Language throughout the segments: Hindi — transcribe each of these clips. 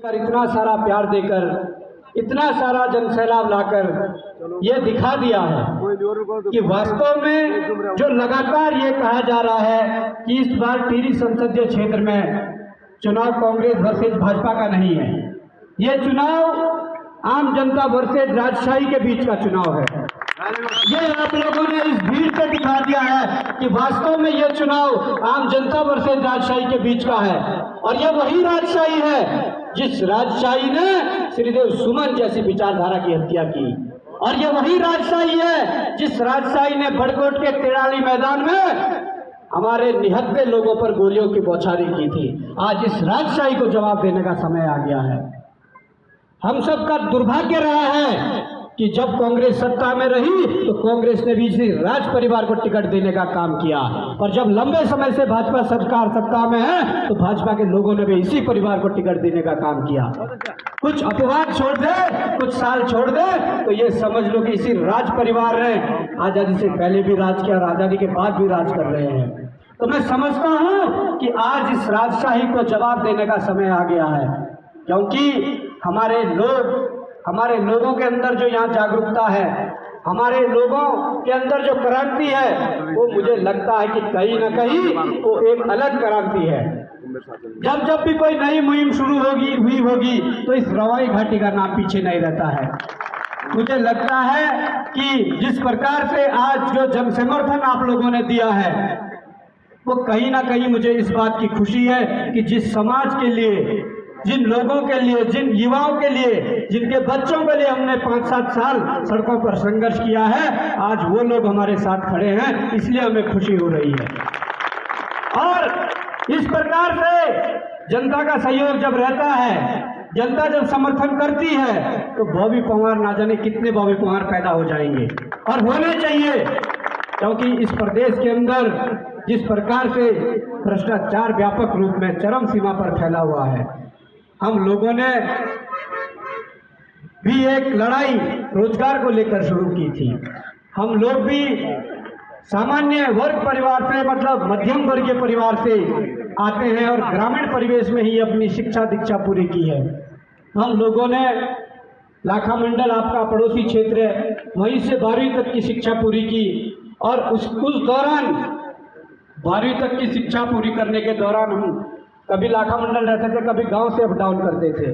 पर इतना सारा प्यार देकर, इतना सारा जनसैलाब लाकर ये दिखा दिया है कि वास्तव में जो लगातार ये कहा जा रहा है कि इस बार टिहरी संसदीय क्षेत्र में चुनाव कांग्रेस वर्सेज भाजपा का नहीं है, ये चुनाव आम जनता वर्सेज राजशाही के बीच का चुनाव है। ये आप लोगों ने इस भीड़ से दिखा दिया है कि वास्तव में ये चुनाव आम जनता वर्सेज राजशाही के बीच का है। और ये वही राजशाही है जिस राजशाही ने श्रीदेव सुमन जैसी विचारधारा की हत्या की, और ये वही राजशाही है जिस राजशाही ने बड़कोट के तिराली मैदान में हमारे निहत्थे लोगों पर गोलियों की बौछारें की थी। आज इस राजशाही को जवाब देने का समय आ गया है। हम सबका दुर्भाग्य रहा है कि जब कांग्रेस सत्ता में रही तो कांग्रेस ने भी इसी राज परिवार को टिकट देने का काम किया, और जब लंबे समय से भाजपा सरकार सत्ता में है तो भाजपा के लोगों ने भी इसी परिवार को टिकट देने का काम किया। कुछ अपवाद छोड़ दे, कुछ साल छोड़ दे तो ये समझ लो कि इसी राज परिवार ने आजादी से पहले भी राज किया और आजादी के बाद भी राज कर रहे हैं। तो मैं समझता हूं कि आज इस राजशाही को जवाब देने का समय आ गया है, क्योंकि हमारे लोगों के अंदर जो यहाँ जागरूकता है, हमारे लोगों के अंदर जो क्रांति है, वो मुझे लगता है कि कहीं ना कहीं वो एक अलग क्रांति है। जब भी कोई नई मुहिम शुरू हुई होगी तो इस रवाई घाटी का नाम पीछे नहीं रहता है। मुझे लगता है कि जिस प्रकार से आज जो जन समर्थन आप लोगों ने दिया है, वो कहीं ना कहीं मुझे इस बात की खुशी है कि जिस समाज के लिए, जिन लोगों के लिए, जिन युवाओं के लिए, जिनके बच्चों के लिए हमने 5-7 साल सड़कों पर संघर्ष किया है, आज वो लोग हमारे साथ खड़े हैं, इसलिए हमें खुशी हो रही है। और इस प्रकार से जनता का सहयोग जब रहता है, जनता जब समर्थन करती है, तो बॉबी पवार ना जाने कितने बॉबी पवार पैदा हो जाएंगे, और होने चाहिए, क्योंकि इस प्रदेश के अंदर जिस प्रकार से भ्रष्टाचार व्यापक रूप में चरम सीमा पर फैला हुआ है, हम लोगों ने भी एक लड़ाई रोजगार को लेकर शुरू की थी। हम लोग भी सामान्य वर्ग परिवार से, मतलब मध्यम वर्गीय परिवार से आते हैं और ग्रामीण परिवेश में ही अपनी शिक्षा दीक्षा पूरी की है। हम लोगों ने लाखा मंडल, आपका पड़ोसी क्षेत्र है, वहीं से 12वीं तक की शिक्षा पूरी की, और उस दौरान 12वीं तक की शिक्षा पूरी करने के दौरान हम कभी लाखा मंडल रहते थे, कभी गांव से अप डाउन करते थे।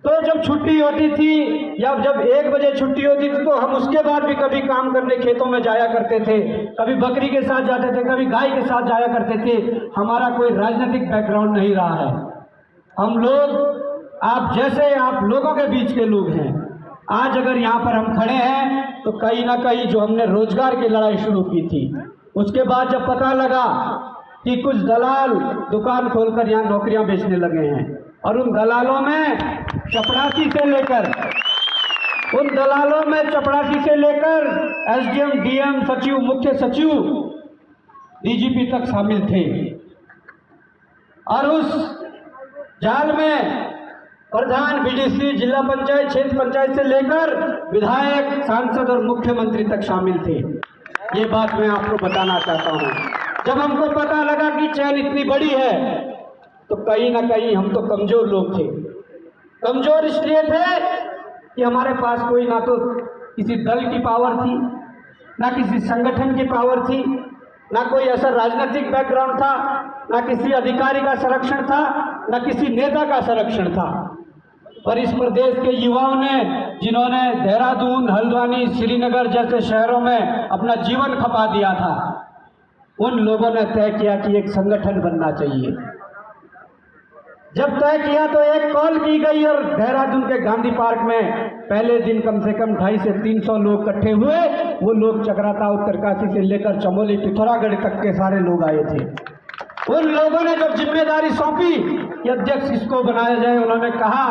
तो जब छुट्टी होती थी या जब 1 बजे छुट्टी होती थी तो हम उसके बाद भी कभी काम करने खेतों में जाया करते थे, कभी बकरी के साथ जाते थे, कभी गाय के साथ जाया करते थे। हमारा कोई राजनीतिक बैकग्राउंड नहीं रहा है। हम लोग आप जैसे आप लोगों के बीच के लोग हैं। आज अगर यहाँ पर हम खड़े हैं तो कहीं ना कहीं जो हमने रोजगार की लड़ाई शुरू की थी, उसके बाद जब पता लगा कि कुछ दलाल दुकान खोलकर यहाँ नौकरियां बेचने लगे हैं, और उन दलालों में चपरासी से लेकर एसडीएम, डीएम, सचिव, मुख्य सचिव, डीजीपी तक शामिल थे, और उस जाल में प्रधान, बीडीसी, जिला पंचायत, क्षेत्र पंचायत से लेकर विधायक, सांसद और मुख्यमंत्री तक शामिल थे। ये बात मैं आपको बताना चाहता हूँ। जब हमको पता लगा कि चैन इतनी बड़ी है तो कहीं ना कहीं हम तो कमजोर लोग थे। कमजोर इसलिए थे कि हमारे पास कोई ना तो किसी दल की पावर थी, ना किसी संगठन की पावर थी, ना कोई ऐसा राजनीतिक बैकग्राउंड था, ना किसी अधिकारी का संरक्षण था, ना किसी नेता का संरक्षण था। पर इस प्रदेश के युवाओं ने, जिन्होंने देहरादून, हल्द्वानी, श्रीनगर जैसे शहरों में अपना जीवन खपा दिया था, उन लोगों ने तय किया कि एक संगठन बनना चाहिए। जब तय किया तो एक कॉल की गई, और देहरादून के गांधी पार्क में पहले दिन कम से कम 250 से 300 लोग इकट्ठे हुए। वो लोग चकराता, उत्तरकाशी से लेकर चमोली, पिथौरागढ़ तक के सारे लोग आए थे। उन लोगों ने जब जिम्मेदारी सौंपी कि अध्यक्ष इसको बनाया जाए, उन्होंने कहा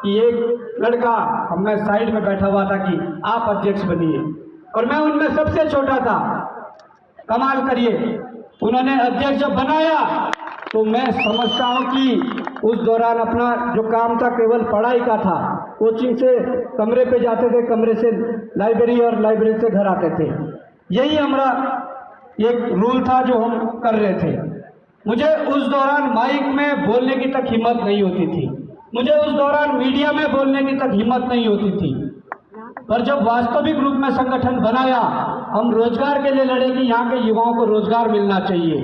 कि एक लड़का, मैं साइड में बैठा हुआ था, कि आप अध्यक्ष बनिए, और मैं उनमें सबसे छोटा था। कमाल करिए, उन्होंने अध्यक्ष जब बनाया तो मैं समझता हूं कि उस दौरान अपना जो काम था केवल पढ़ाई का था। कोचिंग से कमरे पे जाते थे, कमरे से लाइब्रेरी, और लाइब्रेरी से घर आते थे। यही हमारा एक रूल था जो हम कर रहे थे। मुझे उस दौरान माइक में बोलने की तक हिम्मत नहीं होती थी, मुझे उस दौरान मीडिया में बोलने की तक हिम्मत नहीं होती थी। पर जब वास्तविक रूप में संगठन बनाया, हम रोजगार के लिए लड़े कि यहाँ के युवाओं को रोजगार मिलना चाहिए।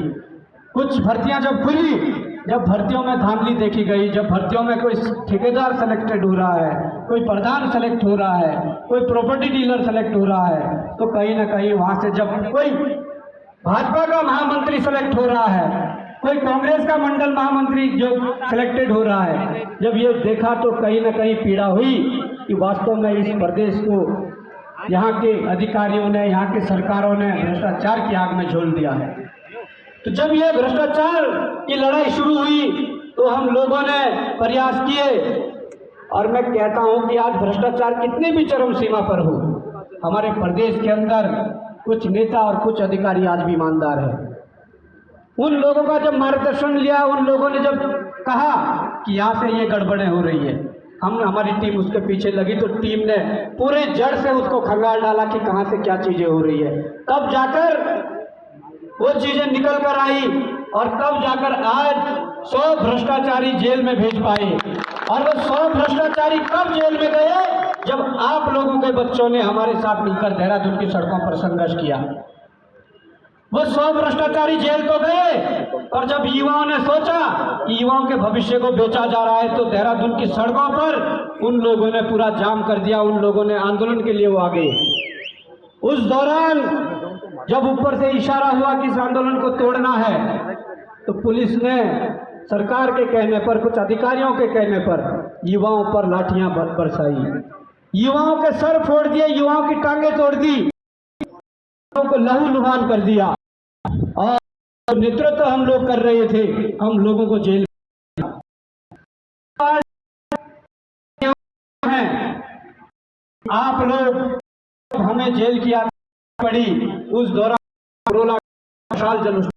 कुछ भर्तियां जब खुली, जब भर्तियों में धांधली देखी गई, जब भर्तियों में कोई ठेकेदार सेलेक्टेड हो रहा है, कोई प्रधान सेलेक्ट हो रहा है, कोई प्रॉपर्टी डीलर सेलेक्ट हो रहा है, तो कहीं ना कहीं वहां से जब कोई भाजपा का महामंत्री सेलेक्ट हो रहा है, कोई कांग्रेस का मंडल महामंत्री जो सिलेक्टेड हो रहा है, जब ये देखा तो कहीं ना कहीं पीड़ा हुई कि वास्तव में इस प्रदेश को यहाँ के अधिकारियों ने, यहाँ की सरकारों ने भ्रष्टाचार की आग में झोल दिया है। तो जब ये भ्रष्टाचार की लड़ाई शुरू हुई तो हम लोगों ने प्रयास किए, और मैं कहता हूँ कि आज भ्रष्टाचार कितनी भी चरम सीमा पर हो, हमारे प्रदेश के अंदर कुछ नेता और कुछ अधिकारी आज भी ईमानदार हैं। उन लोगों का जब मार्गदर्शन लिया, उन लोगों ने जब कहा कि यहाँ से ये गड़बड़ें हो रही है, हमारी टीम उसके पीछे लगी, तो टीम ने पूरे जड़ से उसको खंगाल डाला कि कहाँ से क्या चीजें हो रही है। तब जाकर वो चीजें निकल कर आई, और तब जाकर आज 100 भ्रष्टाचारी जेल में भेज पाए। और वो 100 भ्रष्टाचारी कब जेल में गए? जब आप लोगों के बच्चों ने हमारे साथ मिलकर देहरादून की सड़कों पर संघर्ष किया। वो 100 भ्रष्टाचारी जेल तो गए, और जब युवाओं ने सोचा कि युवाओं के भविष्य को बेचा जा रहा है, तो देहरादून की सड़कों पर उन लोगों ने पूरा जाम कर दिया, उन लोगों ने आंदोलन के लिए वो आ गए। उस दौरान जब ऊपर से इशारा हुआ कि इस आंदोलन को तोड़ना है, तो पुलिस ने सरकार के कहने पर, कुछ अधिकारियों के कहने पर युवाओं पर लाठियां बरसाई, युवाओं के सर फोड़ दिए, युवाओं की टांगें तोड़ दी, युवाओं को लहूलुहान कर दिया। और नेतृत्व हम लोग कर रहे थे, हम लोगों को जेल हैं। आप लोग हमें जेल की पड़ी, उस दौरान कोरोना साल जन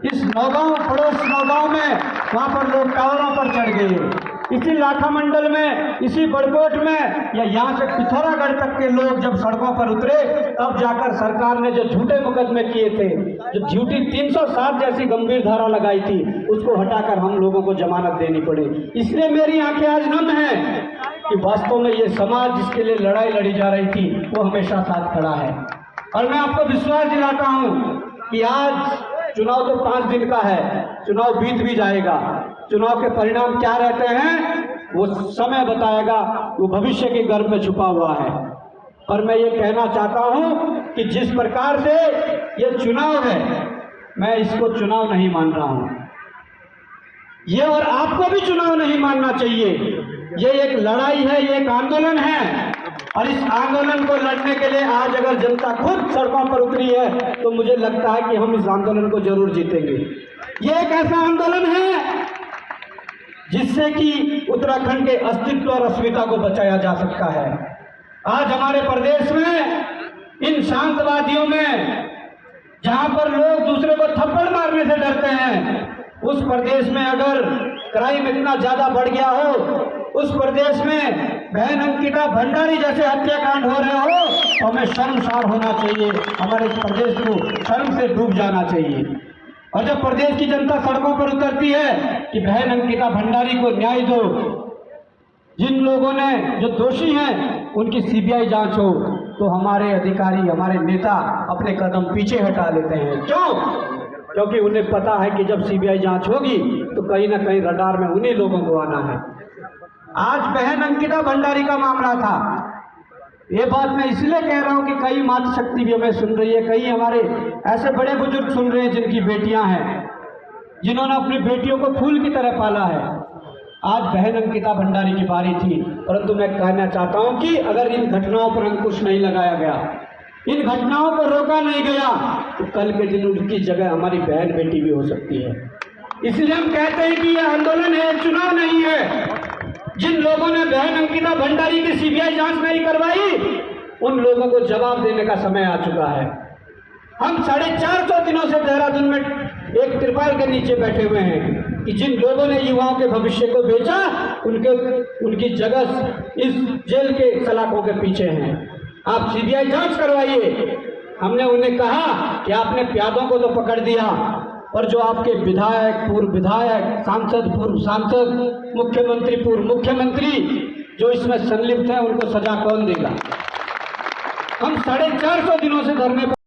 इस नौगांव, पड़ोस नौगांव में वहां पर लोग टावरों पर चढ़ गए। इसी लाखा मंडल में, इसी बड़कोट में, या यहाँ से पिथौरागढ़ तक के लोग जब सड़कों पर उतरे, तब जाकर सरकार ने जो झूठे मुकदमे किए थे, जो झूठी 307 जैसी गंभीर धारा लगाई थी, उसको हटाकर हम लोगों को जमानत देनी पड़ी। इसलिए मेरी आंखें आज नम हैं कि वास्तव में ये समाज जिसके लिए लड़ाई लड़ी जा रही थी, वो हमेशा साथ खड़ा है। और मैं आपको विश्वास दिलाता हूँ कि आज चुनाव तो 5 दिन का है, चुनाव बीत भी जाएगा, चुनाव के परिणाम क्या रहते हैं वो समय बताएगा, वो भविष्य के गर्भ में छुपा हुआ है। और मैं ये कहना चाहता हूँ कि जिस प्रकार से ये चुनाव है, मैं इसको चुनाव नहीं मान रहा हूँ, ये और आपको भी चुनाव नहीं मानना चाहिए। ये एक लड़ाई है, ये एक आंदोलन है, और इस आंदोलन को लड़ने के लिए आज अगर जनता खुद सड़कों पर उतरी है, तो मुझे लगता है कि हम इस आंदोलन को जरूर जीतेंगे। ये एक ऐसा आंदोलन है जिससे कि उत्तराखंड के अस्तित्व और अस्मिता को बचाया जा सकता है। आज हमारे प्रदेश में इन शांतवादियों में, जहां पर लोग दूसरे को थप्पड़ मारने से डरते हैं, उस प्रदेश में अगर क्राइम इतना ज्यादा बढ़ गया हो, उस प्रदेश में बहन अंकिता भंडारी जैसे हत्याकांड हो रहे हो, तो हमें शर्मसार होना चाहिए, हमारे इस प्रदेश को शर्म से डूब जाना चाहिए। और जब प्रदेश की जनता सड़कों पर उतरती है कि बहन अंकिता भंडारी को न्याय दो, जिन लोगों ने, जो दोषी हैं, उनकी सीबीआई जांच हो, तो हमारे अधिकारी, हमारे नेता अपने कदम पीछे हटा लेते हैं। क्यों? क्योंकि उन्हें पता है कि जब सीबीआई जांच होगी तो कहीं ना कहीं रडार में उन्हीं लोगों को आना है। आज बहन अंकिता भंडारी का मामला था। ये बात मैं इसलिए कह रहा हूं कि कई मातृशक्ति भी हमें सुन रही है, कई हमारे ऐसे बड़े बुजुर्ग सुन रहे हैं जिनकी बेटियां हैं, जिन्होंने अपनी बेटियों को फूल की तरह पाला है। आज बहन अंकिता भंडारी की बारी थी, परंतु मैं कहना चाहता हूं कि अगर इन घटनाओं पर अंकुश नहीं लगाया गया, इन घटनाओं को रोका नहीं गया, तो कल के दिन उनकी जगह हमारी बहन बेटी भी हो सकती है। इसलिए हम कहते हैं कि यह आंदोलन है, चुनाव नहीं है। जिन लोगों ने बहन अंकिता भंडारी की सीबीआई जांच नहीं करवाई, उन लोगों को जवाब देने का समय आ चुका है। हम 450 दिनों से देहरादून में एक तिरपाल के नीचे बैठे हुए हैं कि जिन लोगों ने युवाओं के भविष्य को बेचा, उनकी जगह इस जेल के सलाखों के पीछे हैं। आप सीबीआई जांच करवाइए। हमने उन्हें कहा कि आपने प्यादों को तो पकड़ दिया, और जो आपके विधायक, पूर्व विधायक, सांसद, पूर्व सांसद, मुख्यमंत्री, पूर्व मुख्यमंत्री जो इसमें संलिप्त हैं, उनको सजा कौन देगा? हम 450 दिनों से धरने पर